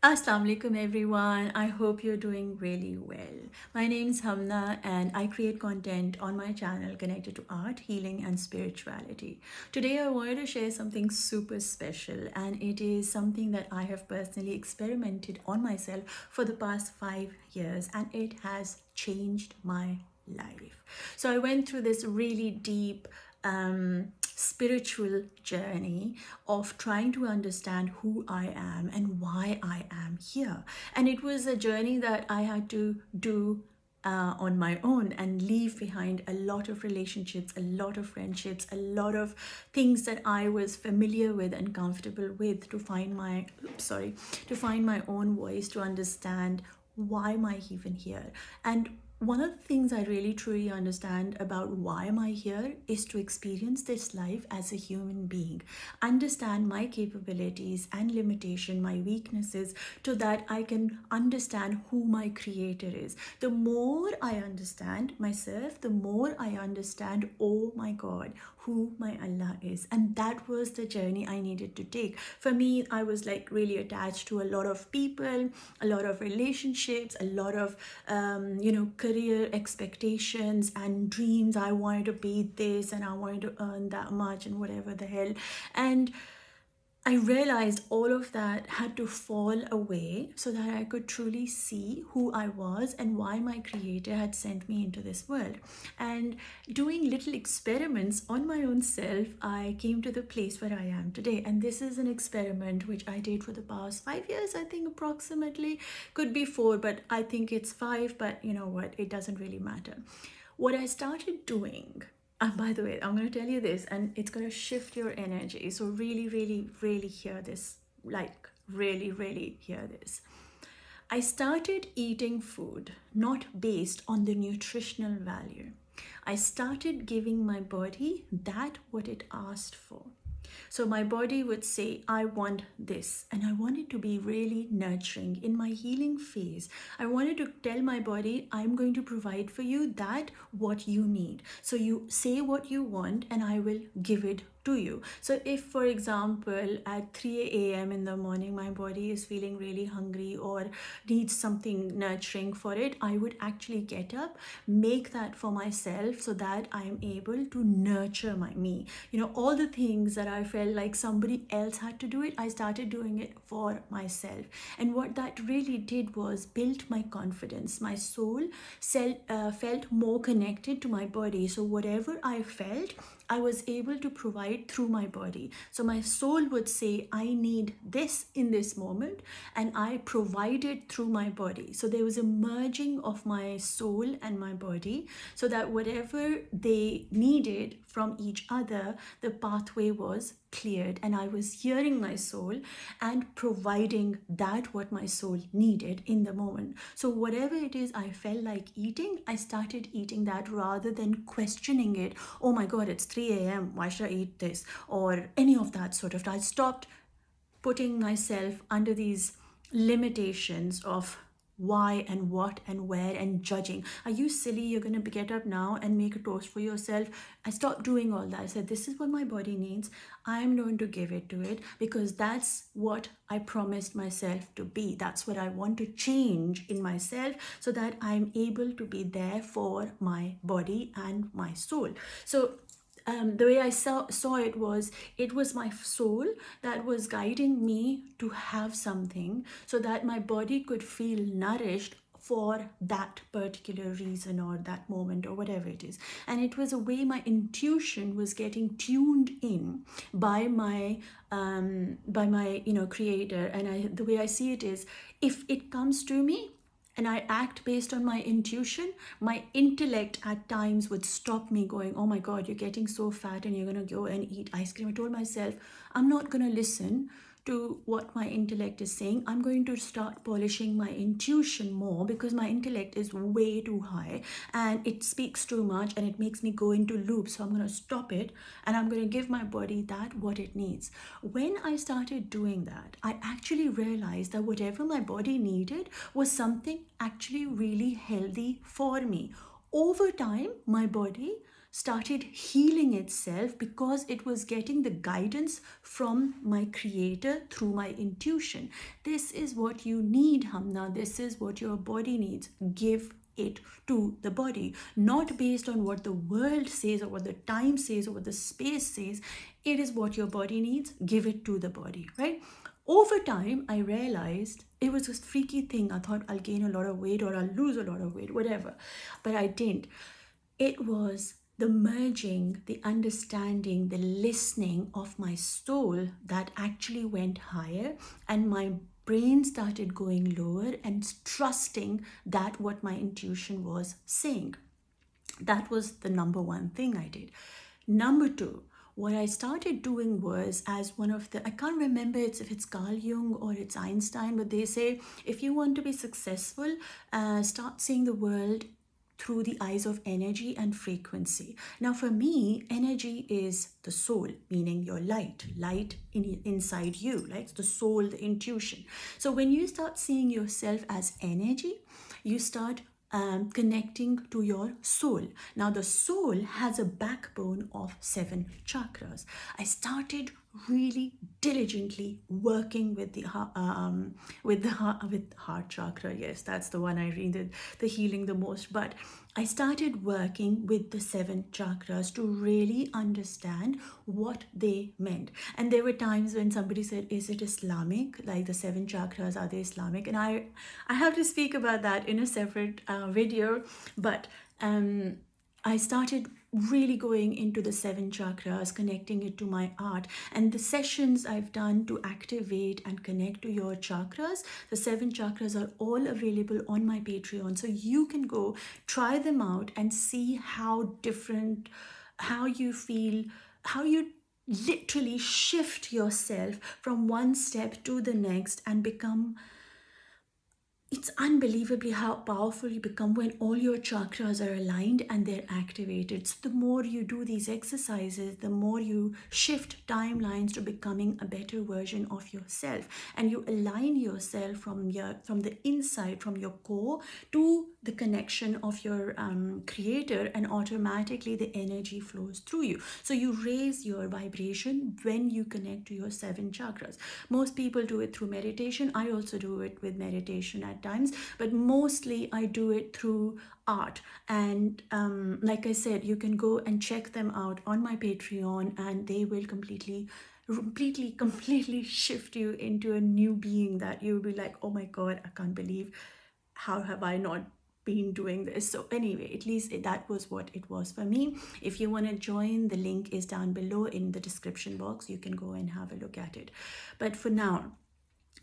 Assalamu alaikum everyone. I hope you're doing really well. My name is Humna and I create content on my channel connected to art, healing and spirituality. Today I wanted to share something super special, and it is something that I have personally experimented on myself for the past 5 years, and it has changed my life. So I went through this really deep spiritual journey of trying to understand who I am and why I am here. And it was a journey that I had to do on my own and leave behind a lot of relationships, a lot of friendships, a lot of things that I was familiar with and comfortable with to find to find my own voice, to understand why am I even here. And one of the things I really truly understand about why am I here is to experience this life as a human being, understand my capabilities and limitation, my weaknesses, so that I can understand who my creator is. The more I understand myself, the more I understand, oh my God, who my Allah is. And that was the journey I needed to take. For me, I was like really attached to a lot of people, a lot of relationships, a lot of career expectations and dreams. I wanted to be this and I wanted to earn that much and whatever the hell. And I realized all of that had to fall away so that I could truly see who I was and why my creator had sent me into this world. And doing little experiments on my own self, I came to the place where I am today. And this is an experiment which I did for the past 5 years, I think approximately. Could be 4, but I think it's 5, but you know what, it doesn't really matter. What I started doing, and by the way, I'm going to tell you this, and it's going to shift your energy. So really, really, really hear this. Like, really, really hear this. I started eating food not based on the nutritional value. I started giving my body that what it asked for. So my body would say, I want this. And I wanted to be really nurturing in my healing phase. I wanted to tell my body, I'm going to provide for you that what you need. So you say what you want and I will give it to you. So if, for example, at 3 a.m. in the morning, my body is feeling really hungry or needs something nurturing for it, I would actually get up, make that for myself so that I'm able to nurture me. All the things that I felt like somebody else had to do it, I started doing it for myself. And what that really did was build my confidence. My soul felt more connected to my body. So whatever I felt, I was able to provide through my body. So my soul would say, I need this in this moment, and I provided through my body. So there was a merging of my soul and my body, so that whatever they needed from each other, the pathway was cleared, and I was hearing my soul and providing that what my soul needed in the moment. So whatever it is I felt like eating, I started eating that rather than questioning it. Oh my God, it's 3 a.m. Why should I eat this? Or any of that sort of. I stopped putting myself under these limitations of why and what and where and judging. Are you silly? You're going to get up now and make a toast for yourself. I stopped doing all that. I said, this is what my body needs. I'm going to give it to it because that's what I promised myself to be. That's what I want to change in myself so that I'm able to be there for my body and my soul. So the way I saw it was my soul that was guiding me to have something so that my body could feel nourished for that particular reason or that moment or whatever it is. And it was a way my intuition was getting tuned in by my creator. And the way I see it is, if it comes to me and I act based on my intuition, my intellect at times would stop me going, oh my God, you're getting so fat and you're going to go and eat ice cream. I told myself, I'm not going to listen to what my intellect is saying. I'm going to start polishing my intuition more because my intellect is way too high and it speaks too much and it makes me go into loops. So I'm going to stop it and I'm going to give my body that what it needs. When I started doing that, I actually realized that whatever my body needed was something actually really healthy for me. Over time, my body started healing itself because it was getting the guidance from my creator through my intuition. This is what you need, Humna. This is what your body needs. Give it to the body, not based on what the world says or what the time says or what the space says. It is what your body needs. Give it to the body, right? Over time, I realized it was this freaky thing. I thought I'll gain a lot of weight or I'll lose a lot of weight, whatever. But I didn't. It was the merging, the understanding, the listening of my soul that actually went higher, and my brain started going lower and trusting that what my intuition was saying. That was the number one thing I did. Number two, what I started doing was, as one of the, I can't remember if it's Carl Jung or it's Einstein, but they say if you want to be successful, start seeing the world through the eyes of energy and frequency. Now, for me, energy is the soul, meaning your light inside you, right? The soul, the intuition. So when you start seeing yourself as energy, you start connecting to your soul. Now, the soul has a backbone of 7 chakras. I started really diligently working with the heart chakra. Yes, that's the one I needed the healing the most. But I started working with the 7 chakras to really understand what they meant. And there were times when somebody said, is it Islamic? Like the 7 chakras, are they Islamic? And I have to speak about that in a separate video. But I started really going into the 7 chakras, connecting it to my art. And the sessions I've done to activate and connect to your chakras, the 7 chakras are all available on my Patreon. So you can go try them out and see how different, how you feel, how you literally shift yourself from one step to the next and become. It's unbelievably how powerful you become when all your chakras are aligned and they're activated. So the more you do these exercises, the more you shift timelines to becoming a better version of yourself, and you align yourself from the inside, from your core to the connection of your creator, and automatically the energy flows through you. So you raise your vibration when you connect to your 7 chakras. Most people do it through meditation. I also do it with meditation at times, but mostly I do it through art. And like I said, you can go and check them out on my Patreon, and they will completely shift you into a new being that you'll be like, oh my god, I can't believe, how have I not been doing this? So anyway, at least that was what it was for me. If you want to join, the link is down below in the description box. You can go and have a look at it. But for now,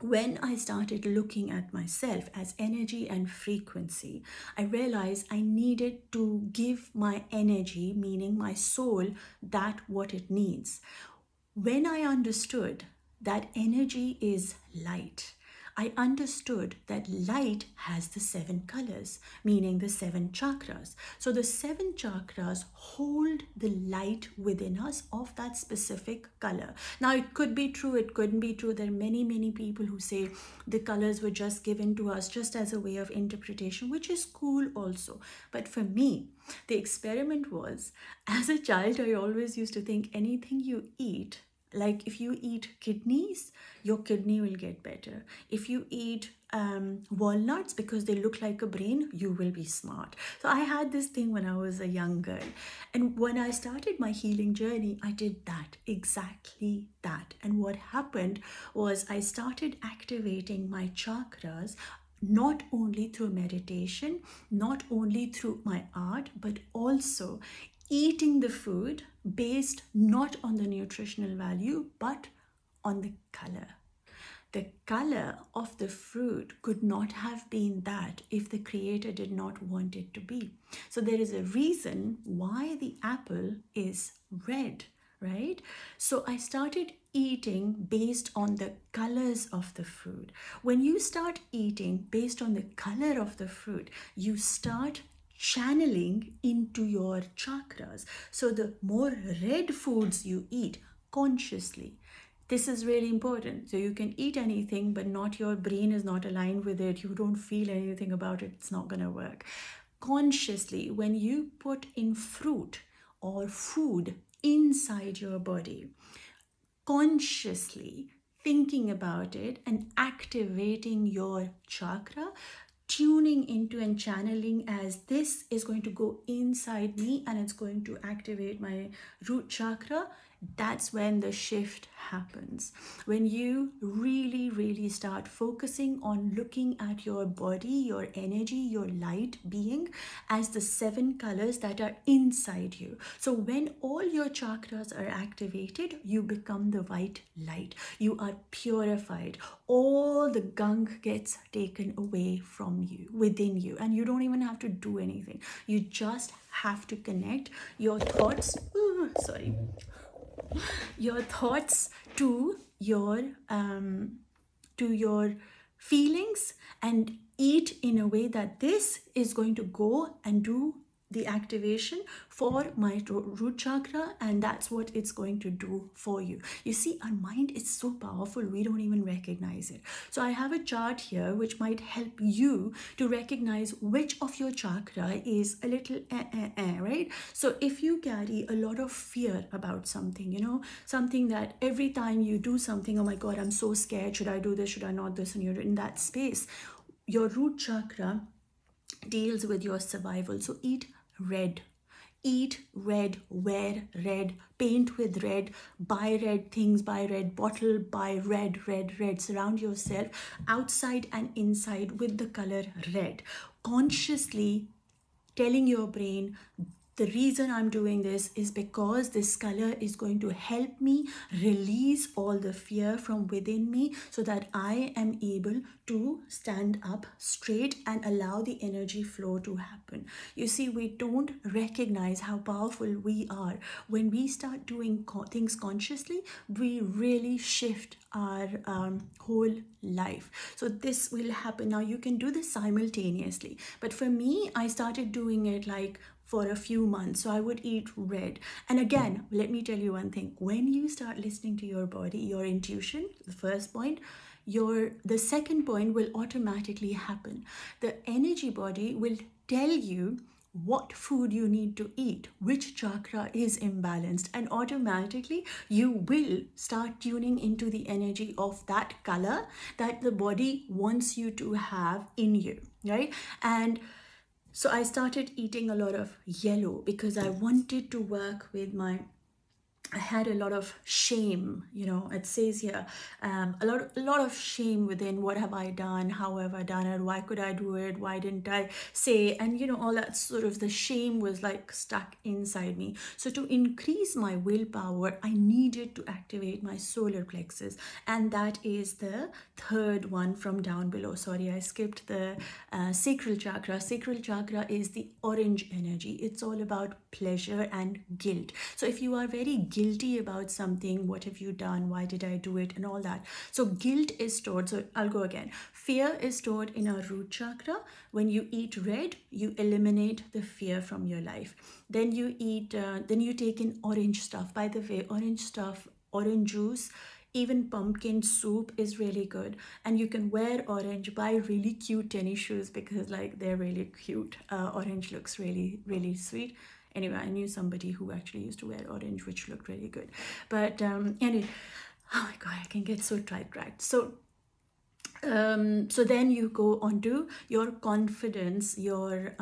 when I started looking at myself as energy and frequency, I realized I needed to give my energy, meaning my soul, that what it needs. When I understood that energy is light, I understood that light has the 7 colors, meaning the 7 chakras. So the 7 chakras hold the light within us of that specific color. Now, it could be true, it couldn't be true. There are many, many people who say the colors were just given to us just as a way of interpretation, which is cool also. But for me, the experiment was, as a child, I always used to think anything you eat, like if you eat kidneys, your kidney will get better. If you eat walnuts because they look like a brain, you will be smart. So I had this thing when I was a young girl. And when I started my healing journey, I did that, exactly that. And what happened was I started activating my chakras, not only through meditation, not only through my art, but also eating the food based not on the nutritional value, but on the color. The color of the fruit could not have been that if the creator did not want it to be. So there is a reason why the apple is red, right? So I started eating based on the colors of the fruit. When you start eating based on the color of the fruit, you start channeling into your chakras. So the more red foods you eat consciously, this is really important. So you can eat anything, but not, your brain is not aligned with it. You don't feel anything about it. It's not going to work. Consciously, when you put in fruit or food inside your body, consciously thinking about it and activating your chakra, tuning into and channeling as this is going to go inside me and it's going to activate my root chakra. That's when the shift happens. When you really, really start focusing on looking at your body, your energy, your light being as the 7 colors that are inside you. So when all your chakras are activated, you become the white light. You are purified. All the gunk gets taken away from you, within you, and you don't even have to do anything. You just have to connect your thoughts. Sorry, your thoughts to your feelings, and eat in a way that this is going to go and do the activation for my root chakra, and that's what it's going to do for you. You see, our mind is so powerful, we don't even recognize it. So I have a chart here which might help you to recognize which of your chakra is a little right? So if you carry a lot of fear about something, something that every time you do something, oh my god, I'm so scared, should I do this, should I not this, and you're in that space, your root chakra deals with your survival. So eat red, wear red, paint with red, buy red things, buy red bottle, buy red. Surround yourself outside and inside with the color red, consciously telling your brain, the reason I'm doing this is because this color is going to help me release all the fear from within me so that I am able to stand up straight and allow the energy flow to happen. You see, we don't recognize how powerful we are. When we start doing things consciously, we really shift our whole life. So this will happen. Now you can do this simultaneously, but for me, I started doing it like for a few months. So I would eat red. And again, let me tell you one thing. When you start listening to your body, your intuition, the first point, the second point will automatically happen. The energy body will tell you what food you need to eat, which chakra is imbalanced, and automatically you will start tuning into the energy of that color that the body wants you to have in you, right? And so I started eating a lot of yellow because I wanted to work with I had a lot of shame, it says here, a lot of shame within. What have I done? How have I done it? Why could I do it? Why didn't I say? And, all that sort of, the shame was like stuck inside me. So to increase my willpower, I needed to activate my solar plexus. And that is the third one from down below. Sorry, I skipped the sacral chakra. Sacral chakra is the orange energy. It's all about pleasure and guilt. So if you are very guilty about something, what have you done, why did I do it, and all that, so guilt is stored. So I'll go again. Fear is stored in our root chakra. When you eat red, you eliminate the fear from your life. Then you take in orange stuff. By the way, orange stuff, orange juice, even pumpkin soup is really good. And you can wear orange, buy really cute tennis shoes because like they're really cute. Orange looks really, really sweet. Anyway, I knew somebody who actually used to wear orange, which looked really good. But anyway, oh my god, I can get so sidetracked. So then you go on to your confidence, your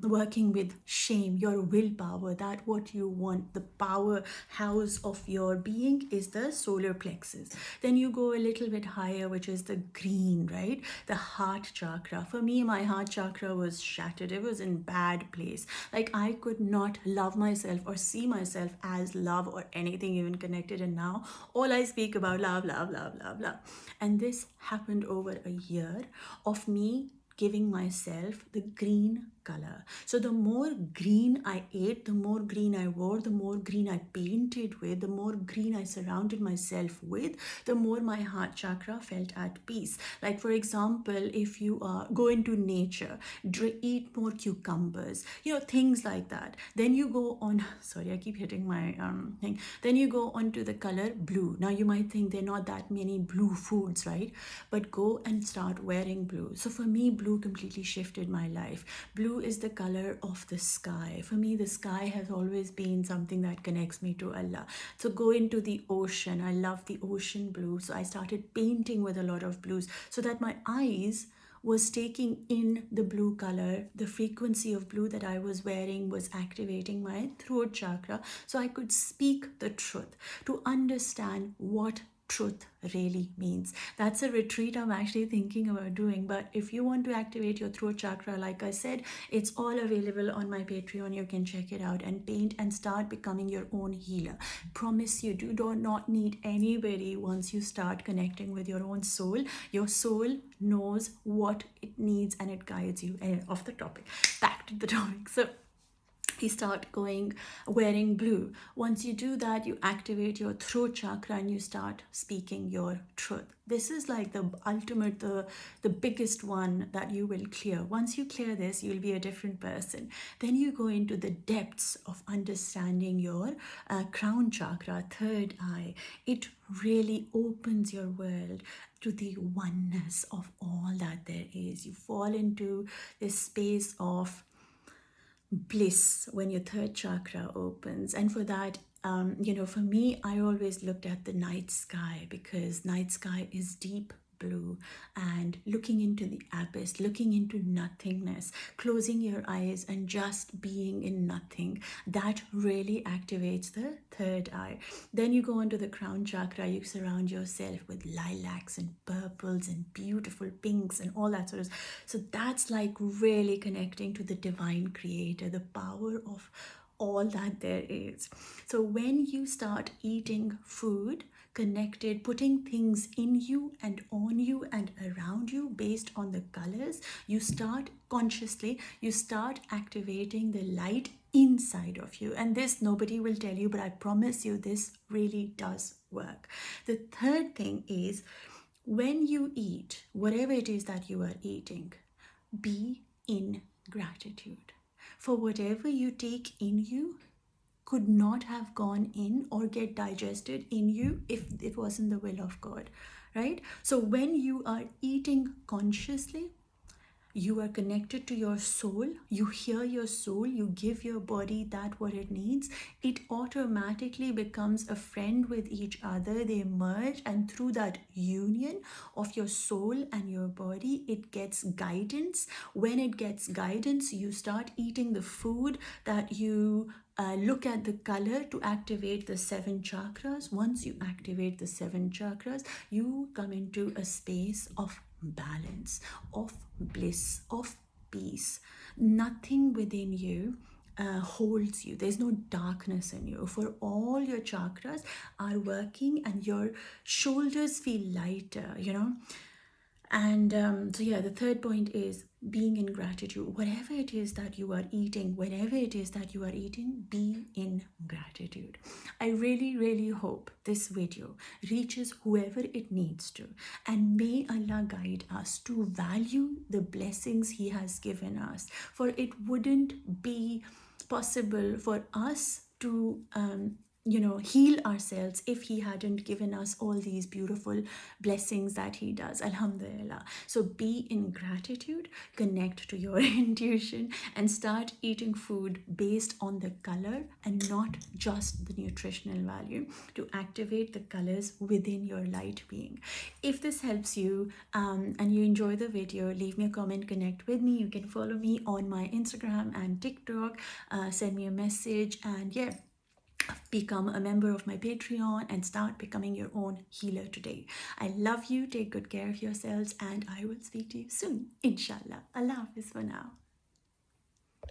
working with shame, your willpower, that what you want, the powerhouse of your being is the solar plexus. Then you go a little bit higher, which is the green, right? The heart chakra. For me, my heart chakra was shattered. It was in bad place. Like I could not love myself or see myself as love or anything even connected. And now all I speak about love. And this happened over a year of me giving myself the green color. So the more green I ate, the more green I wore, the more green I painted with, the more green I surrounded myself with, the more my heart chakra felt at peace. Like for example, if you go into nature, eat more cucumbers, things like that. Then you go on, sorry, I keep hitting my thing. Then you go on to the color blue. Now you might think there are not that many blue foods, right? But go and start wearing blue. So for me, blue blue completely shifted my life. Blue is the color of the sky. For me, the sky has always been something that connects me to Allah. So go into the ocean. I love the ocean blue. So I started painting with a lot of blues so that my eyes was taking in the blue color. The frequency of blue that I was wearing was activating my throat chakra, so I could speak the truth, to understand what truth really means. That's a retreat I'm actually thinking about doing. But if you want to activate your throat chakra, like I said, it's all available on my Patreon. You can check it out and paint and start becoming your own healer. Promise you, do not need anybody. Once you start connecting with your own soul, your soul knows what it needs and it guides you. And off the topic, back to the topic. So you start wearing blue. Once you do that, you activate your throat chakra and you start speaking your truth. This is like the ultimate, the biggest one that you will clear. Once you clear this, you'll be a different person. Then you go into the depths of understanding your crown chakra, third eye. It really opens your world to the oneness of all that there is. You fall into this space of bliss when your third chakra opens. And for that, for me, I always looked at the night sky, because night sky is deep blue and looking into the abyss, looking into nothingness, closing your eyes and just being in nothing. That really activates the third eye. Then you go into the crown chakra. You surround yourself with lilacs and purples and beautiful pinks and all that sort of. So that's like really connecting to the divine creator, the power of all that there is. So when you start eating food connected, putting things in you and on you and around you based on the colors, you start consciously, you start activating the light inside of you. And this nobody will tell you, but I promise you this really does work. The third thing is, when you eat whatever it is that you are eating, be in gratitude for whatever you take in you. Could not have gone in or get digested in you if it wasn't the will of God, right? So when you are eating consciously, you are connected to your soul, you hear your soul, you give your body that what it needs, it automatically becomes a friend with each other. They merge, and through that union of your soul and your body, it gets guidance. When it gets guidance, you start eating the food that you look at the color to activate the 7 chakras. Once you activate the 7 chakras, you come into a space of balance, of bliss, of peace. Nothing within you holds you. There's no darkness in you. For all your chakras are working and your shoulders feel lighter, And so yeah, the third point is being in gratitude. Whatever it is that you are eating, whenever it is that you are eating, be in gratitude. I really, really hope this video reaches whoever it needs to. And may Allah guide us to value the blessings He has given us. For it wouldn't be possible for us to heal ourselves if He hadn't given us all these beautiful blessings that He does. Alhamdulillah. So be in gratitude, connect to your intuition, and start eating food based on the color and not just the nutritional value, to activate the colors within your light being. If this helps you and you enjoy the video, leave me a comment, connect with me. You can follow me on my Instagram and TikTok, send me a message, and yeah, become a member of my Patreon and start becoming your own healer today. I love you. Take good care of yourselves, and I will speak to you soon. Inshallah. Allah Hafiz for now.